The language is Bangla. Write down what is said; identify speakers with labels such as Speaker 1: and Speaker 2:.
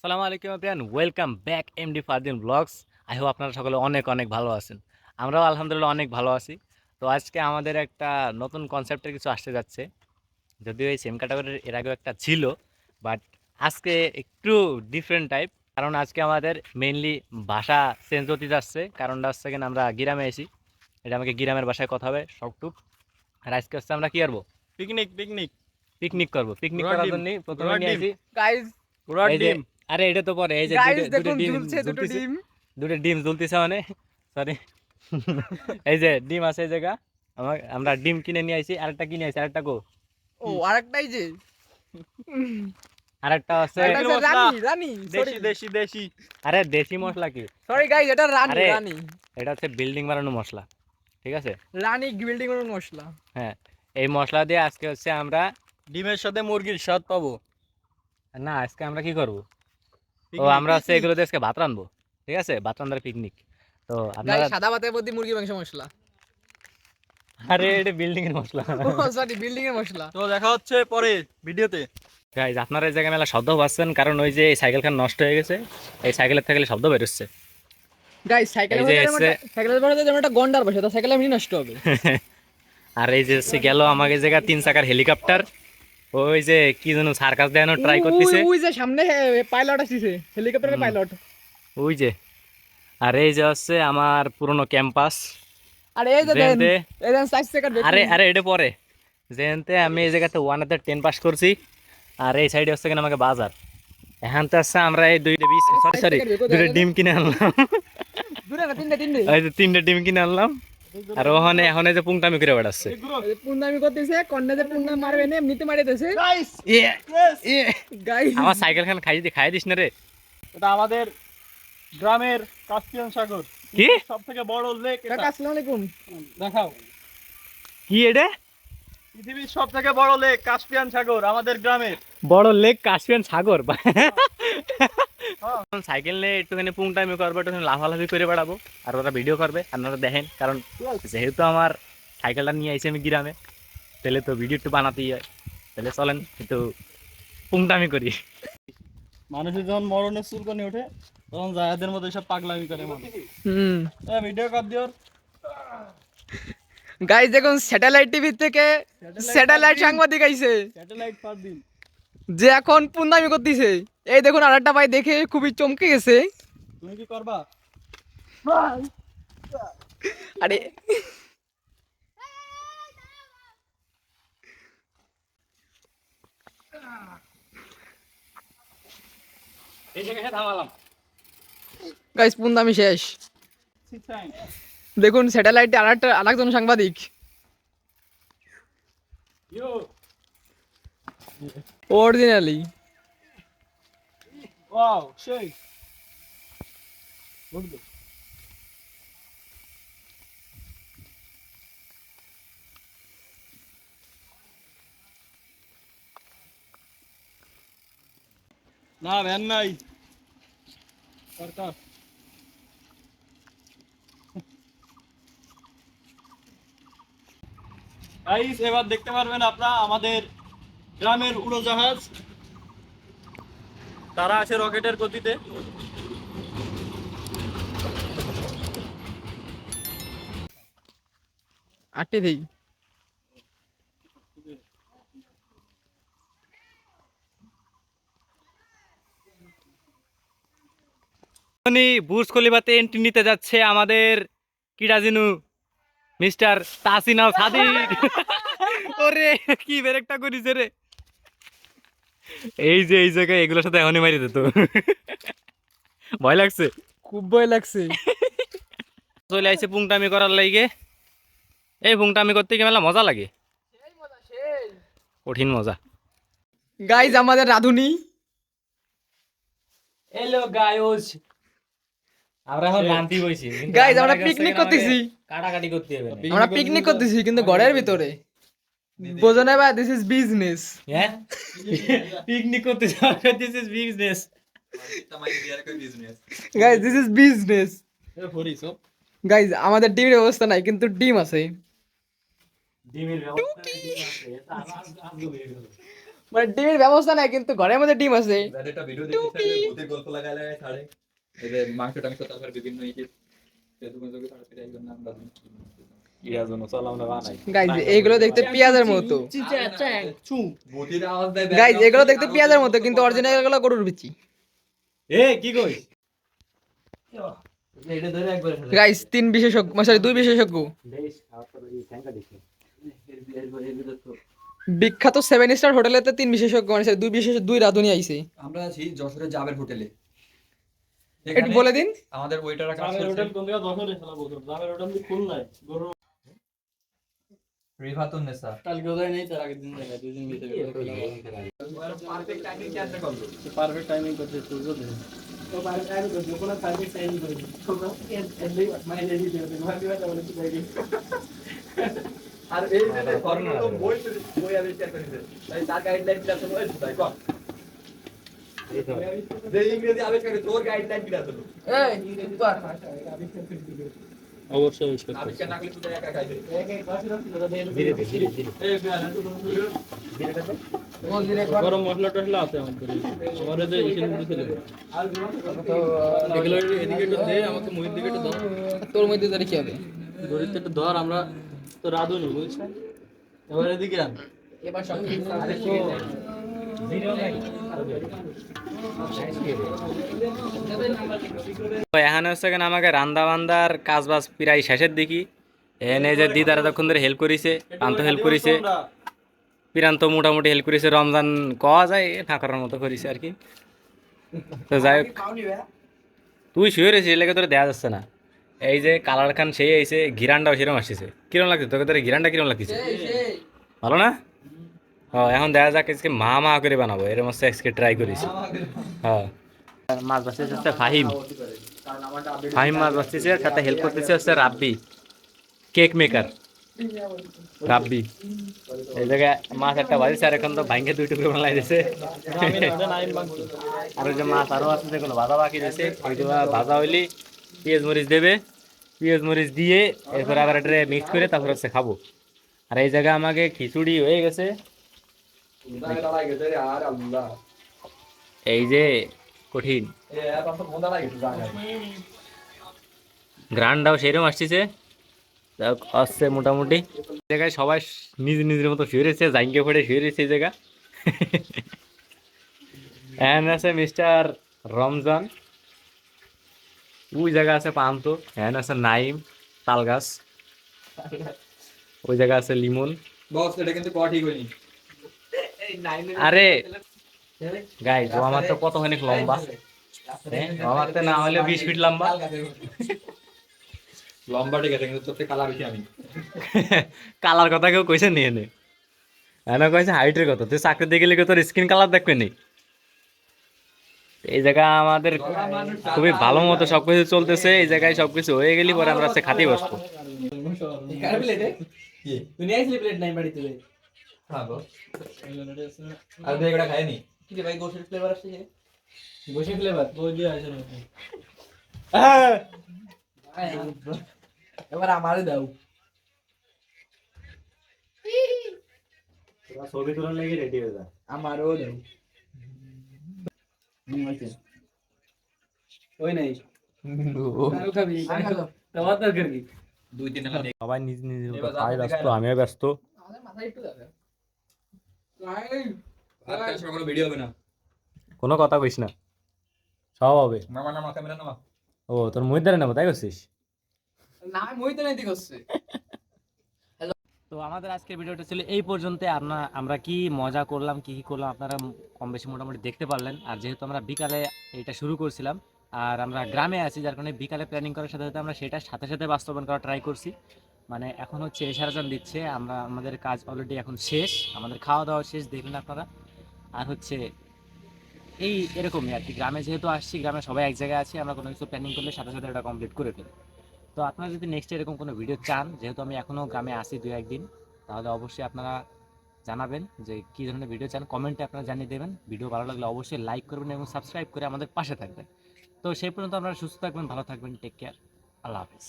Speaker 1: আসসালামু আলাইকুম everyone, welcome back MD Fardin blogs. I hope আপনারা সকলে অনেক অনেক ভালো আছেন। আমরাও আলহামদুলিল্লাহ অনেক ভালো আছি। তো আজকে আমাদের একটা নতুন কনসেপ্টের কিছু আসতে যাচ্ছে। যদিও এই সেম ক্যাটাগরির এর আগেও একটা ছিল, বাট আজকে একটু ডিফারেন্ট টাইপ। কারণ আজকে আমাদের মেইনলি ভাষা চেঞ্জ হতে যাচ্ছে। কারণটা হচ্ছে কিনা আমরা গ্রামে এসি, এটা আমাকে গ্রামের ভাষায় কথা হবে সবটুক। আর আজকে হচ্ছে আমরা কি করবো?
Speaker 2: পিকনিক পিকনিক
Speaker 1: পিকনিক করবো। পিকনিক
Speaker 2: ঘোড়ার
Speaker 1: করার
Speaker 2: ডিম
Speaker 1: জন্য প্রথমে
Speaker 2: ঘোড়ার
Speaker 1: নিয়ে
Speaker 2: ডিম
Speaker 1: আসি
Speaker 3: গাইস
Speaker 2: ঘোড়ার
Speaker 1: এই যে,
Speaker 2: ডিম
Speaker 1: আরে এটা তো পরে এই যে
Speaker 3: গাইস
Speaker 1: দুটো দুটো
Speaker 3: দেখুন
Speaker 1: ডিম
Speaker 3: ঝুলছে দুটো
Speaker 1: ঝুলতেছে,
Speaker 3: ডিম।
Speaker 1: দুটো ডিম ঝুলতেছে মানে সরি এই যে ডিম আছে এই জায়গা। আমরা ডিম কিনে নিয়ে আইছি, আরেকটা কিনে আইছি, আরেকটা গো
Speaker 3: ও আরেকটাই যে
Speaker 1: আরেকটা আছে।
Speaker 3: এটা হচ্ছে
Speaker 2: মশলা।
Speaker 3: রানী রানী সরি
Speaker 2: দেশি দেশি দেশি
Speaker 1: আরে দেশি মশলা কি?
Speaker 3: সরি গাইস এটা রানী
Speaker 1: আরে
Speaker 3: রানী
Speaker 1: এটা হচ্ছে বিল্ডিং বানানো মশলা, ঠিক আছে?
Speaker 3: রানী বিল্ডিং এর মশলা।
Speaker 1: হ্যাঁ, এই মশলা দিয়ে আজকে হচ্ছে আমরা,
Speaker 2: ডিমের সাথে মুরগির স্বাদ পাবো।
Speaker 1: না আজকে আমরা কি করব? ও
Speaker 2: পিকনিক
Speaker 1: আমরা হচ্ছে এগুলো দিয়ে আজকে ভাত রানবো, ঠিক আছে? ভাত রান্নার পিকনিক। তো আপনারা,
Speaker 3: গাইস সাদা ভাতের মধ্যে মুরগি মাংস মশলা।
Speaker 1: আরে এটা বিল্ডিং এর মশলা।
Speaker 3: ও সরি বিল্ডিং এর মশলা।
Speaker 2: তো দেখা হচ্ছে পরে ভিডিওতে।
Speaker 1: গাইজ আপনারা এই জায়গায় মেলা শব্দ পাচ্ছেন, কারণ ওই যে এই সাইকেলখান নষ্ট হয়ে গেছে, এই সাইকেলের থেকে শব্দ বেরোচ্ছে।
Speaker 3: গাইস সাইকেলের
Speaker 1: এই যে
Speaker 3: মধ্যে
Speaker 1: এসছে।
Speaker 3: সাইকেলের মধ্যে যেমন একটা গন্ডার বসে তো সাইকেল এমনি নষ্ট হবে।
Speaker 1: আর এই যে হচ্ছে গেল আমাকে জায়গা 3 চাকার হেলিকপ্টার, ওই যে কি যেন সার্কাস দেখানো ট্রাই করতেছে,
Speaker 3: ওই যে সামনে পাইলট আসছে হেলিকপ্টারের পাইলট।
Speaker 1: ওই যে। আর এই যে হচ্ছে আমার পুরনো ক্যাম্পাস।
Speaker 3: আর এই যে দেন
Speaker 1: যেনতে,
Speaker 3: এই দেন 4 সেকেন্ড
Speaker 1: আরে আরে এটা পরে, যেনতে আমি এই জায়গাতে 1-10 পাস করছি। আর এই সাইডে হচ্ছে কিনা আমাকে বাজার। এখান থেকে হচ্ছে আমরা এই সরি দুইটা ডিম কিনে আনলাম।
Speaker 3: দূরে না তিনটে তিনটে
Speaker 1: এই যে 3টে ডিম কিনে আনলাম। আর ওখানে এখন এই যে পুংটামি করে বেড়াচ্ছে।
Speaker 3: পুন্নামি করতেছে কন্যাতে পুন্না মারবে না এমনিতে মারিতেছে
Speaker 2: গাইস
Speaker 1: ইয়ে, ইয়ে।
Speaker 3: গাইস।
Speaker 1: আমার সাইকেল খান খাই দিস না রে।
Speaker 2: এটা আমাদের গ্রামের কাস্পিয়ান সাগর,
Speaker 1: কি
Speaker 2: সবথেকে বড় লেক এটা।
Speaker 3: কাকা আসসালামু আলাইকুম।
Speaker 2: দেখাও,
Speaker 1: কি এটা?
Speaker 2: পৃথিবীর সবথেকে বড় লেক কাস্পিয়ান সাগর আমাদের গ্রামের।
Speaker 1: বড় লেক কাশ্মীর সাগর। সাইকেল নিয়ে একটুখানি পুংটামি করবো, একটুখানি লাফালাফি করে বেড়াবো, আর ওরা ভিডিও করবে, আপনারা দেখেন। কারণ যেহেতু আমার সাইকেলটা নিয়ে আইছি আমি গ্রামে, তাহলে তো ভিডিও একটু বানাতেই হয়। তাহলে চলেন একটু পুংটামি করি।
Speaker 2: মানুষের যখন মরণের চুলকানি ওঠে তখন জায়াদের মধ্যে সব পাগলামি করে মানুষ।
Speaker 3: হুম
Speaker 2: ভিডিও কর দিও।
Speaker 3: গাইস দেখুন স্যাটেলাইট টিভি থেকে স্যাটেলাইট সাংবাদিক আইছে
Speaker 2: স্যাটেলাইট পার দিন।
Speaker 3: যে এখন পুন্নামি করতেছে। এই দেখুন আরেকটা ভাই দেখে খুবই চমকে গেছে।
Speaker 2: তুমি কি করবা?
Speaker 3: আরে
Speaker 1: এই জায়গায় থামালাম।
Speaker 3: গাইস পুন্নামি শেষ। দেখুন স্যাটেলাইটে আরেকজন সাংবাদিক অরিজিনালি।
Speaker 2: ওয়াও সেই না ভ্যান নাই সরকার। গাইস এবার দেখতে পারবেন আপনারা আমাদের গ্রামের উড়োজাহাজ, তারা আছে রকেটের গতিতে।
Speaker 3: আটটি দেই
Speaker 1: বুর্জ খলিফাতে এন্ট্রি নিতে যাচ্ছে আমাদের কিডাজিনু মিস্টার তাসিন আল সাদিক। ওরে কি ব্রেকটা করিস রে! এই যে এই জায়গায় এগুলোর সাথে এখনই মারি দিত। ভয় লাগছে,
Speaker 3: খুব ভয় লাগছে।
Speaker 1: চলে আইছে পুংটামি করার লাইগে। এই পুংটামি করতে গিয়ে মেলা মজা লাগে, কঠিন মজা।
Speaker 3: গাইস আমাদের রাধুনি
Speaker 1: হ্যালো গাইস, আমরা এখন রান্তি বইছি।
Speaker 3: গাইস আমরা পিকনিক করতেছি।
Speaker 1: কাটাকাটি করতে হবে না।
Speaker 3: আমরা পিকনিক করতেছি কিন্তু ঘরের ভিতরে। বোঝো না ভাই দিস ইজ বিজনেস।
Speaker 1: হ্যাঁ, পিকনিক করতে যাবে, this is business.
Speaker 3: Guys this is business. Guys আমাদের ডিমের ব্যবস্থা নাই কিন্তু ডিম আছে।
Speaker 1: ডিমের ব্যবস্থা আছে, এটা আজ হয়ে গেল।
Speaker 3: মানে ডিমের ব্যবস্থা নাই কিন্তু ঘরের মধ্যে ডিম আছে।
Speaker 4: একটা ভিডিও দেখতে ভূতের গল্প লাগাইলে ছাড়ে এই যে মাংস টাংস তারপর বিভিন্ন ইয়ে ফেসবুকে যোগে তারপর এই জন্য আমরা
Speaker 1: ইয়ার জন্য চল আমরা বানাই।
Speaker 3: গাইজ এগুলো দেখতে পেঁয়াজের মতো।
Speaker 4: ভূতের আওয়াজ দেয়
Speaker 3: গাইজ এগুলো দেখতে পেঁয়াজের মতো কিন্তু অরিজিনাল এগুলো গরুর বিচি।
Speaker 1: এ কি কইস?
Speaker 4: এটা ধরে একবার
Speaker 3: গাইজ 3 বিশেষজ্ঞ সরি 2 বিশেষজ্ঞ
Speaker 1: দেশ আর তো এই ট্যাঙ্কা দেখি।
Speaker 3: বিখ্যাত 7 স্টার হোটেলেতে 3 বিশেষজ্ঞ মানে 2 বিশেষ 2 রাঁধুনি আইছে।
Speaker 4: আমরা আছি যশোরের জাবের হোটেলে
Speaker 3: একটু বলে দিন।
Speaker 4: আমাদের ওয়েটাররা কাজ
Speaker 2: জামের
Speaker 4: করছে
Speaker 2: হোটেল কোন জায়গা দশরে খেলা বলতো জামের হোটেল কি খুল নাই গরু
Speaker 4: রিফাতুন নেসা
Speaker 2: কালকে ওদের নেই তার আগের দিন জায়গা দুই দিন ভিতরে
Speaker 4: পারফেক্ট টাইমিং কি আসলে করলো
Speaker 2: পারফেক্ট টাইমিং করতে সূর্য দেয় তো পারফেক্ট টাইমিং করতে কোন পারফেক্ট টাইমিং করে তো এন্ড মানে রেডি দিয়ে দেবো ভাবি ভাই বলে কি দেখি
Speaker 4: আর এই যে করোনা তো বই আবিষ্কার করেছে তাই তার গাইডলাইন কি আছে বলে তাই কর যে ইংরেজি আবিষ্কার করে তোর গাইডলাইন কি আছে
Speaker 2: অবশ্যই
Speaker 4: আবিষ্কার না করলে তুই একা খাইবে
Speaker 1: ধীরে ধীরে
Speaker 2: গরম মশলা টসলা আছে আমাদের আমাদের যে ইসের মধ্যে ছিল এগুলো এদিকে একটু দে আমাকে মুহির দিকে একটু দাও
Speaker 3: তোর মধ্যে ধরে কি হবে?
Speaker 2: গরিবটা একটু ধর আমরা তো রাধুনি বুঝছ এবার এদিকে আন
Speaker 3: এবার সব
Speaker 1: তো এখানে হচ্ছে কেন আমাকে রান্দা বান্দার কাজ বাজ প্রায় শেষের দিকে। এনে যে দিদার এতক্ষণ ধরে হেল্প করিছে, প্রান্ত হেল্প করিছে, প্রান্ত মোটামুটি হেল্প করিছে, রমজান কওয়া যায় ঠাকুরের মতো করিছে আর কি। তো যাই হোক, তুই শুয়ে রয়েছিস এলাকা তোর দেওয়া যাচ্ছে না। এই যে কালার খান সেই আইছে, ঘিরানটাও সেরকম আসছে। কিরম লাগছে তোকে? তোর ঘিরানটা কিরম লাগছে? ভালো না? এখন দেখা যাক আজকে মা করে বানাবো, এরকম হচ্ছে আজকে ট্রাই করেছি। হ্যাঁ, মাছ বাঁচতেছে হচ্ছে ফাহিম মাছ বাঁচতেছে, সাথে হেল্প করতেছে হচ্ছে রাব্বি কেক মেকার রাব্বি। এই জায়গায় মাছ একটা বাজিছে আর এখন তো ভাঙ্গে 2 টুকরো বানাই দিছে। আর ওই যে মাছ আরো আছে যেগুলো ভাজা বাকি দিয়েছে, ওইগুলো ভাজা হইলে পেঁয়াজ মরিচ দেবে, পেঁয়াজ মরিচ দিয়ে এরপরে আবার এটা মিক্স করে তারপর হচ্ছে খাবো। আর এই জায়গায় আমাকে খিচুড়ি হয়ে গেছে,
Speaker 4: আর আল্লাহ
Speaker 1: এই যে কঠিন
Speaker 4: এ এত মজা লাগে জায়গা
Speaker 1: গ্রান্ডাও সেরকম আসছে, আসছে মোটামুটি। জায়গায় সবাই নিজের মতো শুয়ে রয়েছে, জাইঙ্গে পড়ে শুয়ে রয়েছে এই জায়গা। এখানে আছে মিস্টার রমজান, ওই জায়গা আছে পান্ত, এখানে আছে নাইম তাল গাছ, ওই জায়গা আছে লিমন।
Speaker 4: বস এটা কিন্তু করা ঠিক হয়নি
Speaker 1: আরে গাইস ও আমার তো কতখানি লম্বা, হ্যাঁ আমার তো না হলে 20 ফিট লম্বা।
Speaker 4: লম্বা ঠিক আছে কিন্তু তোর থেকে কালা বেশি আমি
Speaker 1: কালার কথা কেউ কইছে নিয়ে নে, এনে কইছে হাইটের কথা। তুই চাকরি দিয়ে গেলে তোর স্কিন কালার দেখবে নি। এই জায়গা আমাদের খুবই ভালো মতো সবকিছু চলতেছে, এই জায়গায় সবকিছু হয়ে গেলি পরে আমরা হচ্ছে খাতি বসবো।
Speaker 3: তুই নিয়ে আসলি প্লেট নাই বাড়িতে?
Speaker 4: হ্যাঁ বস আর তুই এটা খাইনি
Speaker 3: কি রে ভাই গোশের ফ্লেভার আসছে যে?
Speaker 2: বসে ফ্লেভার ওই দিয়ে আসে না
Speaker 3: এবার আমারে দাও।
Speaker 1: তোরা ছবি তোলার লাগি রেডি হয়ে যা।
Speaker 3: আমারও দাও।
Speaker 2: ওই নাই আরো খাবি তোমার দরকার কি?
Speaker 4: 2-3 টাকা নিয়ে
Speaker 1: সবাই নিজের মতো
Speaker 4: এবার
Speaker 1: খাই
Speaker 4: আপনি
Speaker 1: ব্যস্ত,
Speaker 4: খাই না।
Speaker 1: আমিও ব্যস্ত।
Speaker 3: আমাদের মাথায় একটু দাও।
Speaker 4: আর কাল সকালে কোনো ভিডিও হবে না
Speaker 1: কোনো কথা কইস না, সব হবে।
Speaker 4: নামা ক্যামেরা নামা
Speaker 1: ও তোর মহিদারে নেবো তাই করছিস?
Speaker 3: না আমি মইতে নাই দিক হচ্ছে।
Speaker 1: তো আমাদের আজকের ভিডিওটা ছিল এই পর্যন্ত। আমরা কি মজা করলাম, কি করলাম আপনারা কম বেশি মোটামুটি দেখতে পারলেন। আর যেহেতু আমরা বিকালে এটা শুরু করছিলাম আর আমরা গ্রামে আছি, যার কারণে বিকালে প্ল্যানিং করার সাথে সাথে আমরা সেটার সাথে সাথে বাস্তবায়ন করার ট্রাই করছি। মানে এখন হচ্ছে এশারাজান দিচ্ছে, আমাদের কাজ অলরেডি এখন শেষ, আমাদের খাওয়া দাওয়া শেষ দেখলেন আপনারা। আর হচ্ছে এরকমই আর কি, গ্রামে যেহেতু আসছি, গ্রামে সবাই এক জায়গায় আছি, আমরা কোনো কিছু প্ল্যানিং করলে সাথে সাথে এটা কমপ্লিট করে ফেলি। তো আপনারা যদি নেক্সট এরকম কোনো ভিডিও চান, যেহেতু আমি এখনও গ্রামে আসি 2-1 দিন, তাহলে অবশ্যই আপনারা জানাবেন যে কী ধরনের ভিডিও চান, কমেন্টে আপনারা জানিয়ে দেবেন। ভিডিও ভালো লাগলে অবশ্যই লাইক করবেন এবং সাবস্ক্রাইব করে আমাদের পাশে থাকবেন। তো সেই পর্যন্ত আপনারা সুস্থ থাকবেন, ভালো থাকবেন, টেক কেয়ার, আল্লাহ হাফিজ।